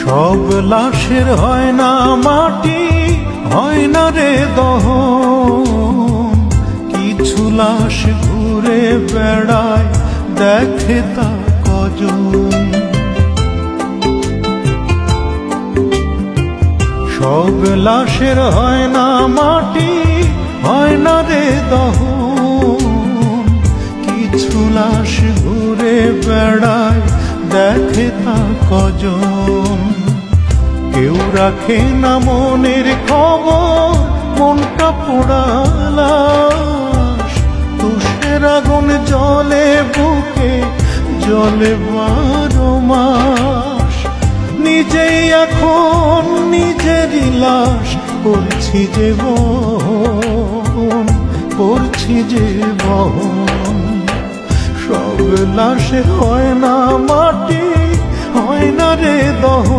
সব লাশের হয় না মাটি, হয় না রে দহন। কিছু লাশ ঘুরে বেড়ায়, দেখে তা কজন। সব লাশের হয় না মাটি, হয় না রে দহন। কিছু লাশ ঘুরে বেড়ায়, দেখে তা কজন। কেউ রাখে না মনের খবর, মনটা পোড়া লাশ। তুষের আগুন জ্বলে বুকে, জ্বলে 12 মাস। নিজেই এখন নিজেরই লাশ করছি যে বহন, করছি যে বহন। সব লাশের হয় না মাটি, হয় না রে দহন।